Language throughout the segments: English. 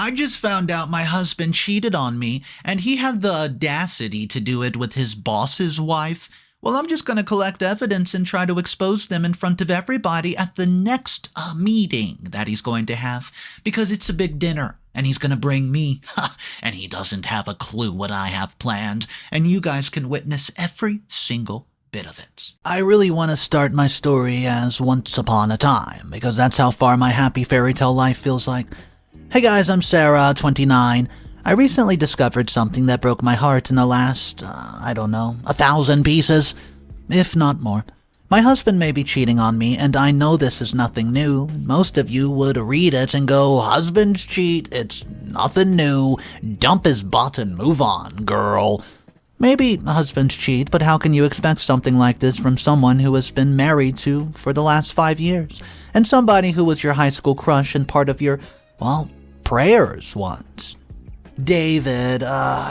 I just found out my husband cheated on me, and he had the audacity to do it with his boss's wife. Well, I'm just going to collect evidence and try to expose them in front of everybody at the next meeting that he's going to have, because it's a big dinner, and he's going to bring me, and he doesn't have a clue what I have planned, and you guys can witness every single bit of it. I really want to start my story as once upon a time, because that's how far my happy fairy tale life feels like. Hey guys, I'm Sarah, 29. I recently discovered something that broke my heart in the last, 1,000 pieces, if not more. My husband may be cheating on me, and I know this is nothing new. Most of you would read it and go, husbands cheat, it's nothing new, dump his butt and move on, girl. Maybe husbands cheat, but how can you expect something like this from someone who has been married to for the last 5 years, and somebody who was your high school crush and part of your, prayers once? David,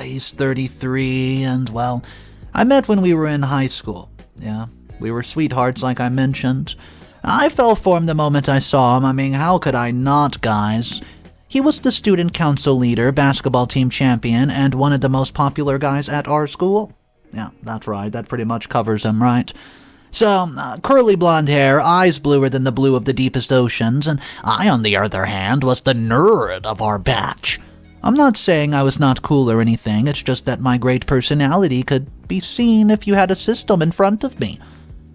he's 33, and I met when we were in high school. Yeah, we were sweethearts like I mentioned. I fell for him the moment I saw him. I mean, how could I not, guys? He was the student council leader, basketball team champion, and one of the most popular guys at our school. Yeah, that's right, that pretty much covers him, right? So, curly blonde hair, eyes bluer than the blue of the deepest oceans, and I, on the other hand, was the nerd of our batch. I'm not saying I was not cool or anything, it's just that my great personality could be seen if you had a system in front of me.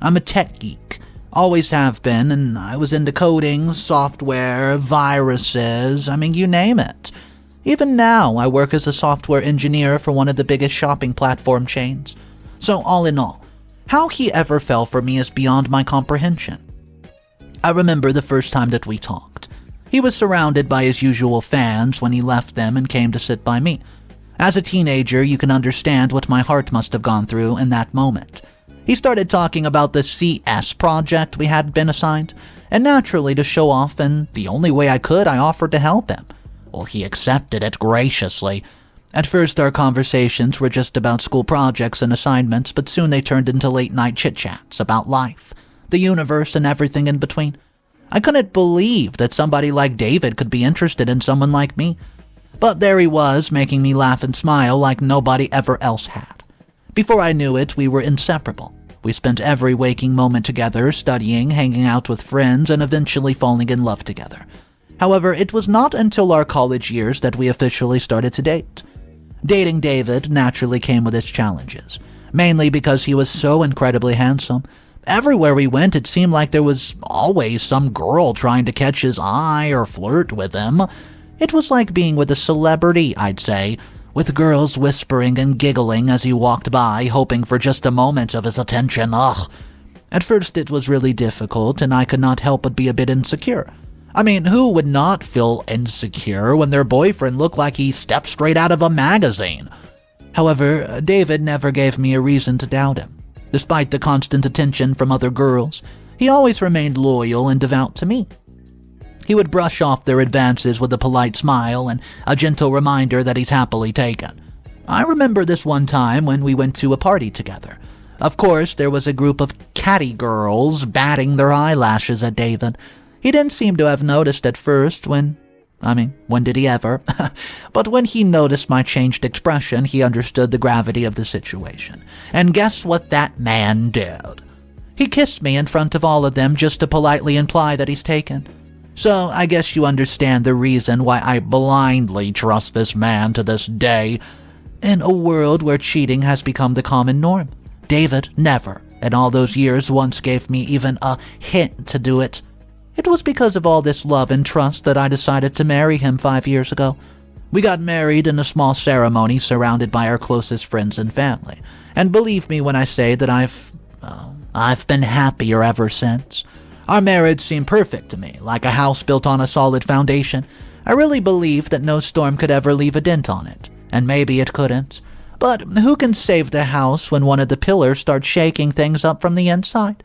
I'm a tech geek, always have been, and I was into coding, software, viruses, you name it. Even now, I work as a software engineer for one of the biggest shopping platform chains. So all in all, how he ever fell for me is beyond my comprehension. I remember the first time that we talked. He was surrounded by his usual fans when he left them and came to sit by me. As a teenager, you can understand what my heart must have gone through in that moment. He started talking about the CS project we had been assigned, and naturally to show off, and the only way I could, I offered to help him. Well, he accepted it graciously. At first, our conversations were just about school projects and assignments, but soon they turned into late-night chit-chats about life, the universe, and everything in between. I couldn't believe that somebody like David could be interested in someone like me. But there he was, making me laugh and smile like nobody ever else had. Before I knew it, we were inseparable. We spent every waking moment together, studying, hanging out with friends, and eventually falling in love together. However, it was not until our college years that we officially started to date. Dating David naturally came with its challenges, mainly because he was so incredibly handsome. Everywhere we went, it seemed like there was always some girl trying to catch his eye or flirt with him. It was like being with a celebrity, I'd say, with girls whispering and giggling as he walked by, hoping for just a moment of his attention. Ugh. At first it was really difficult, and I could not help but be a bit insecure. Who would not feel insecure when their boyfriend looked like he stepped straight out of a magazine? However, David never gave me a reason to doubt him. Despite the constant attention from other girls, he always remained loyal and devout to me. He would brush off their advances with a polite smile and a gentle reminder that he's happily taken. I remember this one time when we went to a party together. Of course, there was a group of catty girls batting their eyelashes at David. He didn't seem to have noticed at first when did he ever? But when he noticed my changed expression, he understood the gravity of the situation. And guess what that man did? He kissed me in front of all of them just to politely imply that he's taken. So I guess you understand the reason why I blindly trust this man to this day. In a world where cheating has become the common norm, David never, in all those years, once gave me even a hint to do it. It was because of all this love and trust that I decided to marry him 5 years ago. We got married in a small ceremony surrounded by our closest friends and family. And believe me when I say that I've been happier ever since. Our marriage seemed perfect to me, like a house built on a solid foundation. I really believed that no storm could ever leave a dent on it, and maybe it couldn't. But who can save the house when one of the pillars starts shaking things up from the inside?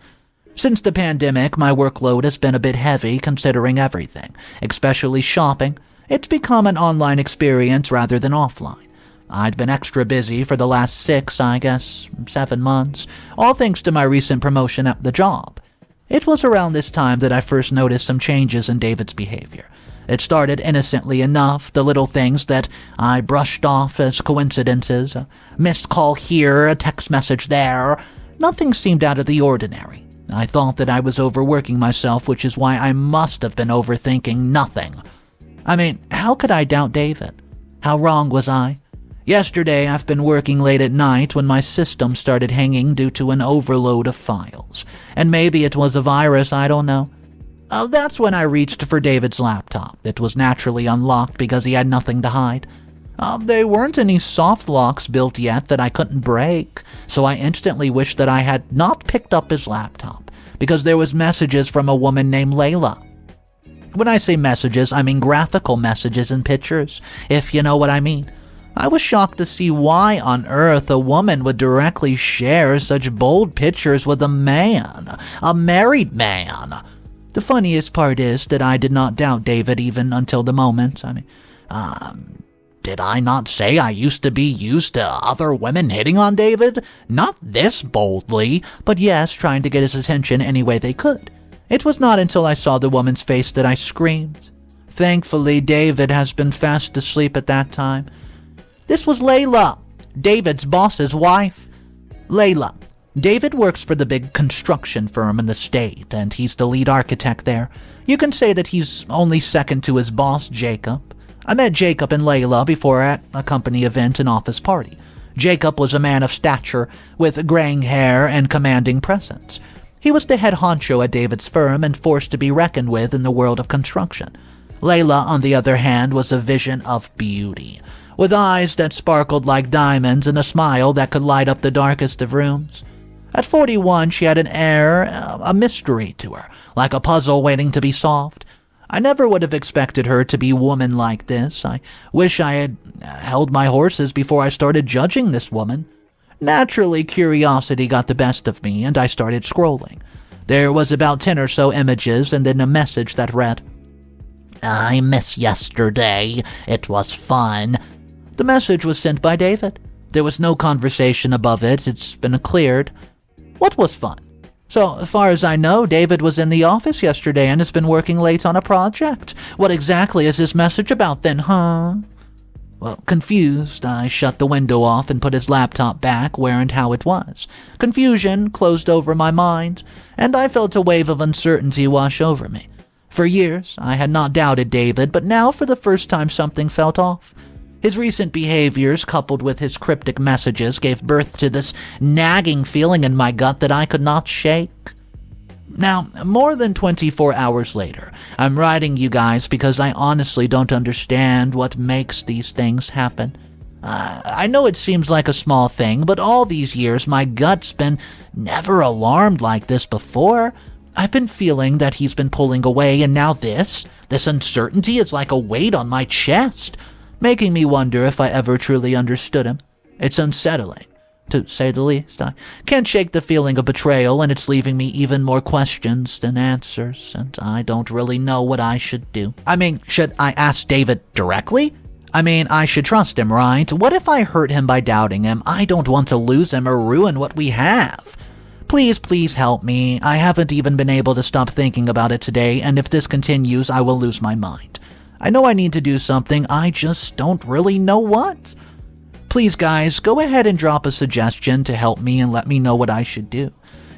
Since the pandemic, my workload has been a bit heavy considering everything, especially shopping. It's become an online experience rather than offline. I'd been extra busy for the last 7 months, all thanks to my recent promotion at the job. It was around this time that I first noticed some changes in David's behavior. It started innocently enough, the little things that I brushed off as coincidences, a missed call here, a text message there. Nothing seemed out of the ordinary. I thought that I was overworking myself, which is why I must have been overthinking nothing. I mean, how could I doubt David? How wrong was I? Yesterday, I've been working late at night when my system started hanging due to an overload of files. And maybe it was a virus, I don't know. That's when I reached for David's laptop. It was naturally unlocked because he had nothing to hide. There weren't any soft locks built yet that I couldn't break, so I instantly wished that I had not picked up his laptop, because there was messages from a woman named Leila. When I say messages, I mean graphical messages and pictures, if you know what I mean. I was shocked to see why on earth a woman would directly share such bold pictures with a man, a married man. The funniest part is that I did not doubt David even until the moment. Did I not say I used to be used to other women hitting on David? Not this boldly, but yes, trying to get his attention any way they could. It was not until I saw the woman's face that I screamed. Thankfully, David has been fast asleep at that time. This was Leila, David's boss's wife. Leila. David works for the big construction firm in the state, and he's the lead architect there. You can say that he's only second to his boss, Jacob. I met Jacob and Leila before at a company event and office party. Jacob was a man of stature, with graying hair and commanding presence. He was the head honcho at David's firm and forced to be reckoned with in the world of construction. Leila, on the other hand, was a vision of beauty, with eyes that sparkled like diamonds and a smile that could light up the darkest of rooms. At 41, she had an air, a mystery to her, like a puzzle waiting to be solved. I never would have expected her to be woman like this. I wish I had held my horses before I started judging this woman. Naturally, curiosity got the best of me, and I started scrolling. There was about 10 or so images, and then a message that read, "I miss yesterday. It was fun." The message was sent by David. There was no conversation above it. It's been cleared. What was fun? So far as I know, David was in the office yesterday and has been working late on a project. What exactly is this message about then, huh? Well, confused, I shut the window off and put his laptop back where and how it was. Confusion closed over my mind, and I felt a wave of uncertainty wash over me. For years, I had not doubted David, but now for the first time something felt off. His recent behaviors, coupled with his cryptic messages, gave birth to this nagging feeling in my gut that I could not shake. Now, more than 24 hours later, I'm writing you guys because I honestly don't understand what makes these things happen. I know it seems like a small thing, but all these years my gut's been never alarmed like this before. I've been feeling that he's been pulling away, and now this uncertainty is like a weight on my chest, making me wonder if I ever truly understood him. It's unsettling, to say the least. I can't shake the feeling of betrayal, and it's leaving me even more questions than answers, and I don't really know what I should do. Should I ask David directly? I should trust him, right? What if I hurt him by doubting him? I don't want to lose him or ruin what we have. Please help me. I haven't even been able to stop thinking about it today, and if this continues, I will lose my mind. I know I need to do something, I just don't really know what. Please, guys, go ahead and drop a suggestion to help me and let me know what I should do.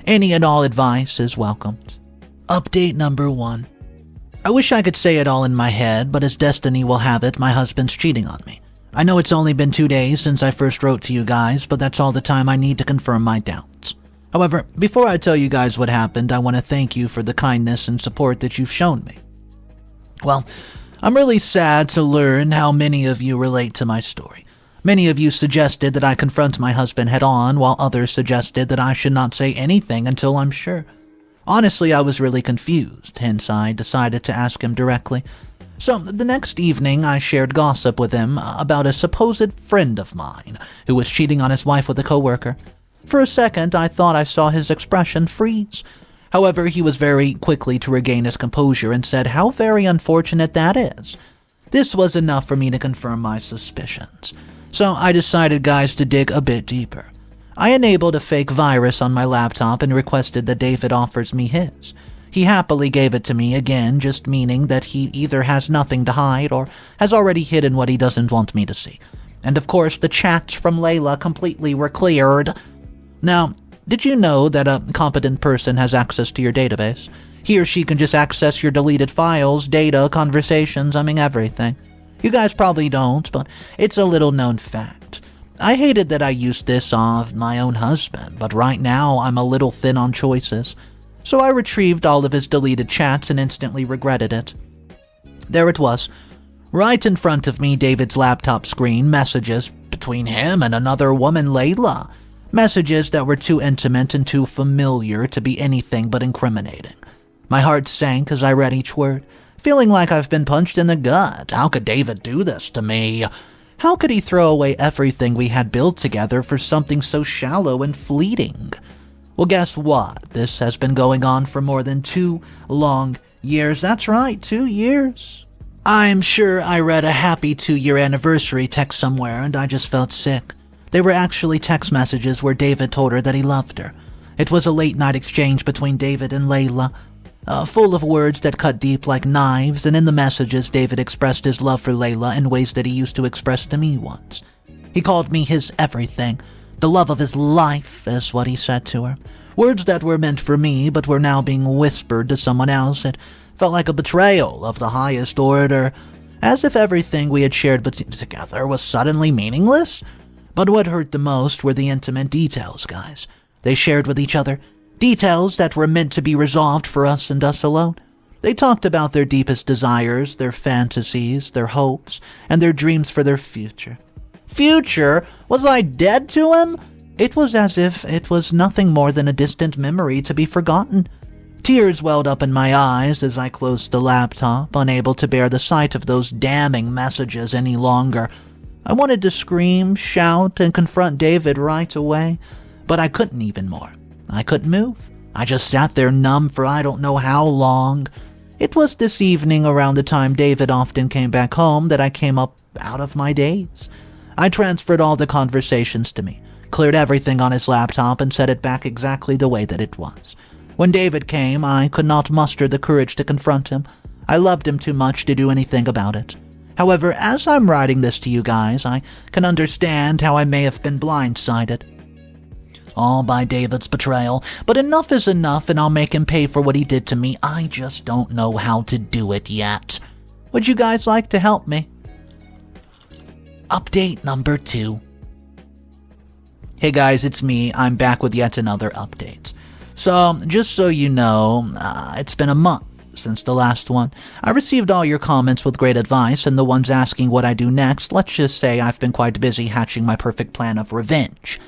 Any and all advice is welcomed. Update number 1. I wish I could say it all in my head, but as destiny will have it, my husband's cheating on me. I know it's only been 2 days since I first wrote to you guys, but that's all the time I need to confirm my doubts. However, before I tell you guys what happened, I want to thank you for the kindness and support that you've shown me. Well, I'm really sad to learn how many of you relate to my story. Many of you suggested that I confront my husband head-on, while others suggested that I should not say anything until I'm sure. Honestly, I was really confused, hence I decided to ask him directly. So, the next evening, I shared gossip with him about a supposed friend of mine who was cheating on his wife with a coworker. For a second, I thought I saw his expression freeze. However, he was very quickly to regain his composure and said how very unfortunate that is. This was enough for me to confirm my suspicions. So I decided, guys, to dig a bit deeper. I enabled a fake virus on my laptop and requested that David offers me his. He happily gave it to me again, just meaning that he either has nothing to hide or has already hidden what he doesn't want me to see. And of course, the chats from Leila completely were cleared. Now, did you know that a competent person has access to your database? He or she can just access your deleted files, data, conversations, everything. You guys probably don't, but it's a little known fact. I hated that I used this on my own husband, but right now I'm a little thin on choices. So I retrieved all of his deleted chats and instantly regretted it. There it was. Right in front of me, David's laptop screen, messages between him and another woman, Leila. Messages that were too intimate and too familiar to be anything but incriminating. My heart sank as I read each word, feeling like I've been punched in the gut. How could David do this to me? How could he throw away everything we had built together for something so shallow and fleeting? Well, guess what? This has been going on for more than 2 long years. That's right, 2 years. I'm sure I read a happy 2-year anniversary text somewhere and I just felt sick. They were actually text messages where David told her that he loved her. It was a late-night exchange between David and Leila, full of words that cut deep like knives, and in the messages, David expressed his love for Leila in ways that he used to express to me once. He called me his everything. The love of his life is what he said to her. Words that were meant for me, but were now being whispered to someone else. It felt like a betrayal of the highest order, as if everything we had shared together was suddenly meaningless. But what hurt the most were the intimate details, guys. They shared with each other details that were meant to be resolved for us and us alone. They talked about their deepest desires, their fantasies, their hopes, and their dreams for their future. Future? Was I dead to him? It was as if it was nothing more than a distant memory to be forgotten. Tears welled up in my eyes as I closed the laptop, unable to bear the sight of those damning messages any longer. I wanted to scream, shout, and confront David right away, but I couldn't even more. I couldn't move. I just sat there numb for I don't know how long. It was this evening around the time David often came back home that I came up out of my daze. I transferred all the conversations to me, cleared everything on his laptop, and set it back exactly the way that it was. When David came, I could not muster the courage to confront him. I loved him too much to do anything about it. However, as I'm writing this to you guys, I can understand how I may have been blindsided. All by David's betrayal, but enough is enough and I'll make him pay for what he did to me. I just don't know how to do it yet. Would you guys like to help me? Update number 2. Hey guys, it's me. I'm back with yet another update. So, just so you know, it's been a month since the last one. I received all your comments with great advice, and the ones asking what I do next, let's just say I've been quite busy hatching my perfect plan of revenge.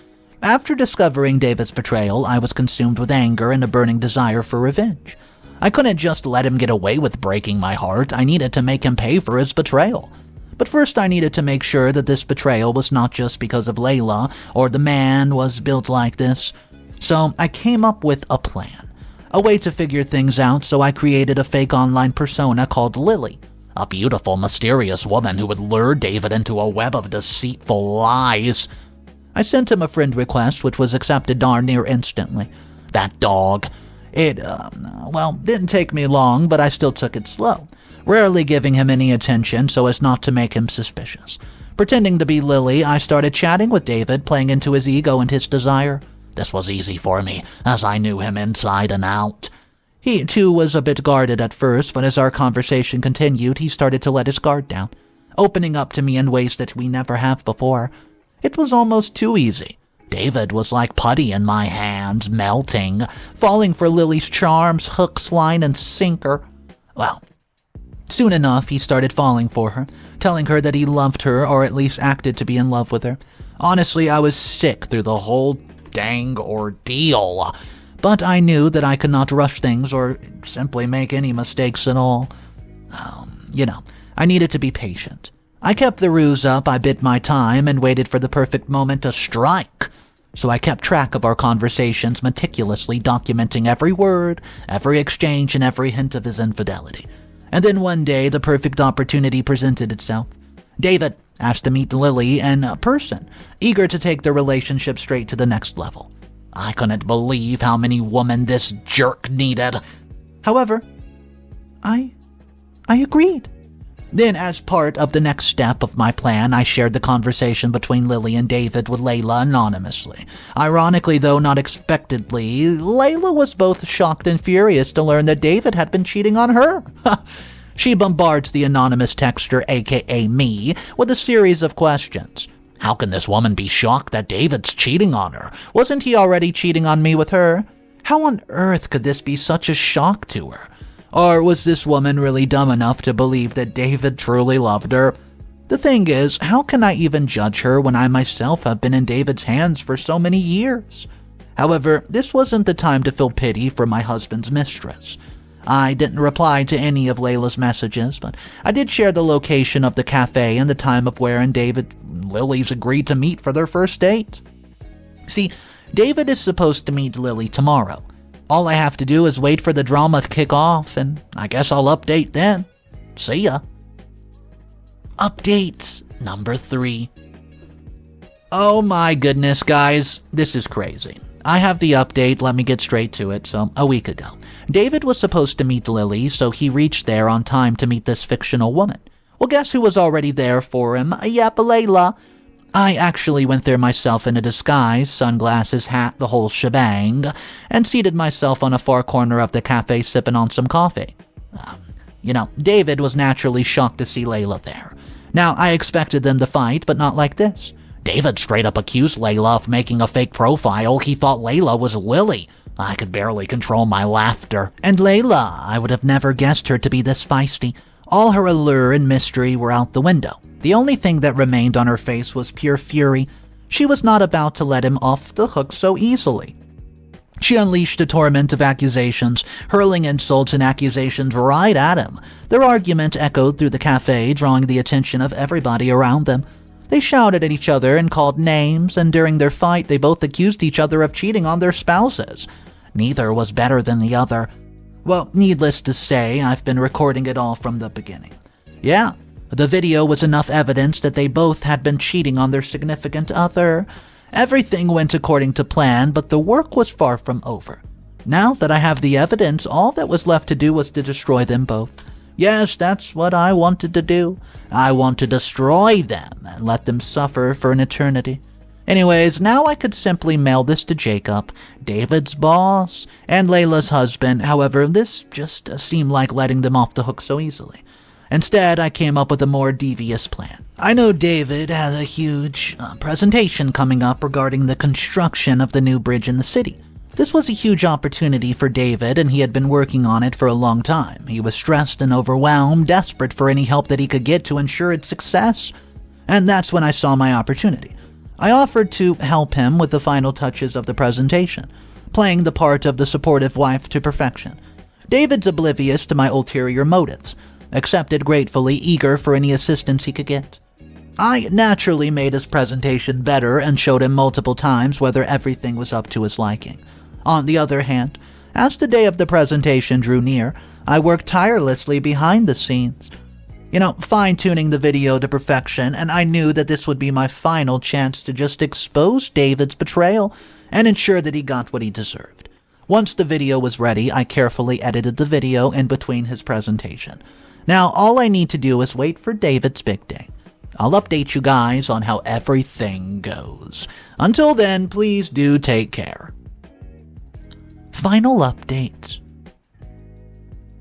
After discovering David's betrayal, I was consumed with anger and a burning desire for revenge. I couldn't just let him get away with breaking my heart. I needed to make him pay for his betrayal. But first I needed to make sure that this betrayal was not just because of Leila, or the man was built like this. So I came up with a plan. A way to figure things out, so I created a fake online persona called Lily. A beautiful, mysterious woman who would lure David into a web of deceitful lies. I sent him a friend request, which was accepted darn near instantly. That dog. It, didn't take me long, but I still took it slow, rarely giving him any attention so as not to make him suspicious. Pretending to be Lily, I started chatting with David, playing into his ego and his desire. This was easy for me, as I knew him inside and out. He, too, was a bit guarded at first, but as our conversation continued, he started to let his guard down, opening up to me in ways that we never have before. It was almost too easy. David was like putty in my hands, melting, falling for Lily's charms, hooks, line, and sinker. Well, soon enough, he started falling for her, telling her that he loved her, or at least acted to be in love with her. Honestly, I was sick through the whole dang ordeal. But I knew that I could not rush things or simply make any mistakes at all. I needed to be patient. I kept the ruse up, I bid my time, and waited for the perfect moment to strike. So I kept track of our conversations, meticulously documenting every word, every exchange, and every hint of his infidelity. And then one day, the perfect opportunity presented itself. David asked to meet Lily in person, eager to take the relationship straight to the next level. I couldn't believe how many women this jerk needed. However, I agreed. Then, as part of the next step of my plan, I shared the conversation between Lily and David with Leila anonymously. Ironically, though not expectedly, Leila was both shocked and furious to learn that David had been cheating on her. She bombards the anonymous texter, aka me, with a series of questions. How can this woman be shocked that David's cheating on her? Wasn't he already cheating on me with her? How on earth could this be such a shock to her? Or was this woman really dumb enough to believe that David truly loved her? The thing is, how can I even judge her when I myself have been in David's hands for so many years? However, this wasn't the time to feel pity for my husband's mistress. I didn't reply to any of Leila's messages, but I did share the location of the cafe and the time of where David and Lily's agreed to meet for their first date. See, David is supposed to meet Lily tomorrow. All I have to do is wait for the drama to kick off, and I guess I'll update then. See ya. Update number 3. Oh my goodness, guys, this is crazy. I have the update, let me get straight to it. So, a week ago, David was supposed to meet Lily, so he reached there on time to meet this fictional woman. Well, guess who was already there for him? Yep, Leila. I actually went there myself in a disguise, sunglasses, hat, the whole shebang, and seated myself on a far corner of the cafe sipping on some coffee. David was naturally shocked to see Leila there. Now, I expected them to fight, but not like this. David straight up accused Leila of making a fake profile. He thought Leila was Lily. I could barely control my laughter. And Leila, I would have never guessed her to be this feisty. All her allure and mystery were out the window. The only thing that remained on her face was pure fury. She was not about to let him off the hook so easily. She unleashed a torrent of accusations, hurling insults and accusations right at him. Their argument echoed through the cafe, drawing the attention of everybody around them. They shouted at each other and called names, and during their fight, they both accused each other of cheating on their spouses. Neither was better than the other. Well, needless to say, I've been recording it all from the beginning. Yeah, the video was enough evidence that they both had been cheating on their significant other. Everything went according to plan, but the work was far from over. Now that I have the evidence, all that was left to do was to destroy them both. Yes, that's what I wanted to do. I want to destroy them and let them suffer for an eternity. Anyways, now I could simply mail this to Jacob, David's boss, and Leila's husband. However, this just seemed like letting them off the hook so easily. Instead, I came up with a more devious plan. I know David had a huge presentation coming up regarding the construction of the new bridge in the city. This was a huge opportunity for David, and he had been working on it for a long time. He was stressed and overwhelmed, desperate for any help that he could get to ensure its success. And that's when I saw my opportunity. I offered to help him with the final touches of the presentation, playing the part of the supportive wife to perfection. David's oblivious to my ulterior motives, accepted gratefully, eager for any assistance he could get. I naturally made his presentation better and showed him multiple times whether everything was up to his liking. On the other hand, as the day of the presentation drew near, I worked tirelessly behind the scenes. Fine-tuning the video to perfection, and I knew that this would be my final chance to just expose David's betrayal and ensure that he got what he deserved. Once the video was ready, I carefully edited the video in between his presentation. Now, all I need to do is wait for David's big day. I'll update you guys on how everything goes. Until then, please do take care. Final updates.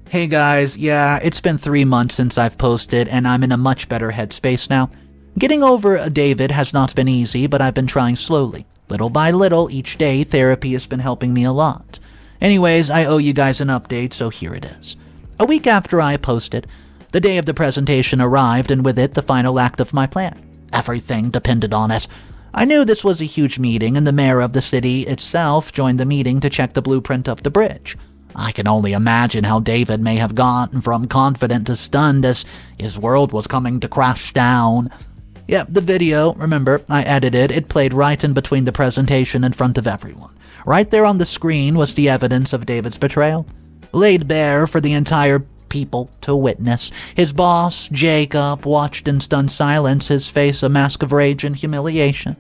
Hey guys, yeah, it's been 3 months since I've posted, and I'm in a much better headspace now. Getting over David has not been easy, but I've been trying slowly. Little by little, each day, therapy has been helping me a lot. Anyways, I owe you guys an update, so here it is. A week after I posted, the day of the presentation arrived, and with it, the final act of my plan. Everything depended on it. I knew this was a huge meeting, and the mayor of the city itself joined the meeting to check the blueprint of the bridge. I can only imagine how David may have gone from confident to stunned as his world was coming to crash down. Yep, the video, remember, I edited, it played right in between the presentation in front of everyone. Right there on the screen was the evidence of David's betrayal, laid bare for the entire people to witness. His boss, Jacob, watched in stunned silence, his face a mask of rage and humiliation.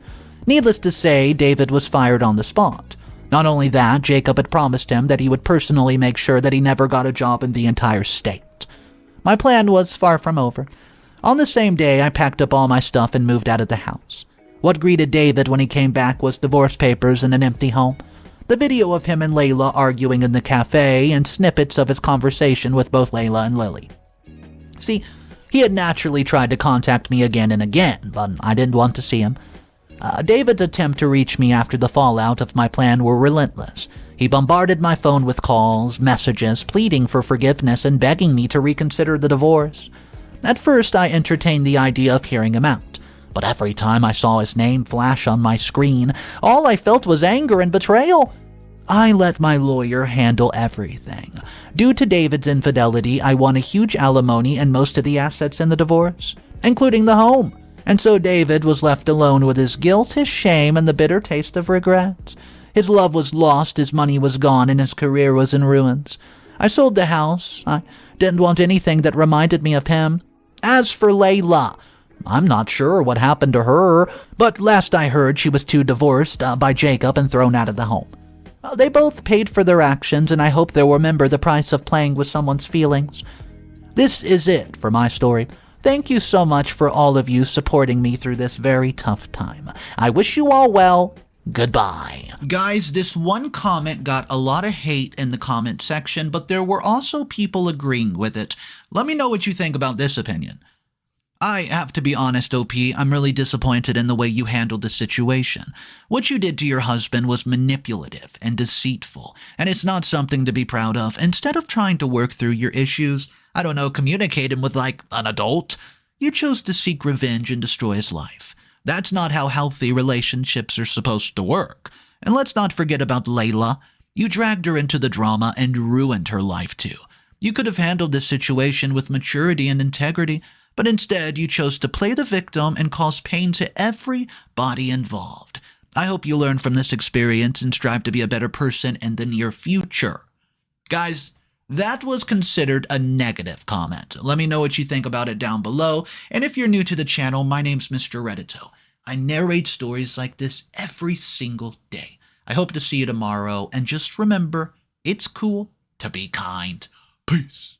Needless to say, David was fired on the spot. Not only that, Jacob had promised him that he would personally make sure that he never got a job in the entire state. My plan was far from over. On the same day, I packed up all my stuff and moved out of the house. What greeted David when he came back was divorce papers and an empty home, the video of him and Leila arguing in the cafe, and snippets of his conversation with both Leila and Lily. See, he had naturally tried to contact me again and again, but I didn't want to see him. David's attempt to reach me after the fallout of my plan were relentless. He bombarded my phone with calls, messages, pleading for forgiveness and begging me to reconsider the divorce. At first, I entertained the idea of hearing him out, but every time I saw his name flash on my screen, all I felt was anger and betrayal. I let my lawyer handle everything. Due to David's infidelity, I won a huge alimony and most of the assets in the divorce, including the home. And so David was left alone with his guilt, his shame, and the bitter taste of regret. His love was lost, his money was gone, and his career was in ruins. I sold the house. I didn't want anything that reminded me of him. As for Leila, I'm not sure what happened to her, but last I heard she was too divorced by Jacob and thrown out of the home. They both paid for their actions, and I hope they'll remember the price of playing with someone's feelings. This is it for my story. Thank you so much for all of you supporting me through this very tough time. I wish you all well. Goodbye. Guys, this one comment got a lot of hate in the comment section, but there were also people agreeing with it. Let me know what you think about this opinion. I have to be honest, OP, I'm really disappointed in the way you handled the situation. What you did to your husband was manipulative and deceitful, and it's not something to be proud of. Instead of trying to work through your issues, I don't know, communicate him with like an adult, you chose to seek revenge and destroy his life. That's not how healthy relationships are supposed to work. And let's not forget about Leila. You dragged her into the drama and ruined her life too. You could have handled this situation with maturity and integrity, but instead you chose to play the victim and cause pain to everybody involved. I hope you learn from this experience and strive to be a better person in the near future. Guys, that was considered a negative comment. Let me know what you think about it down below. And if you're new to the channel, my name's Mr. Reddito. I narrate stories like this every single day. I hope to see you tomorrow. And just remember, it's cool to be kind. Peace.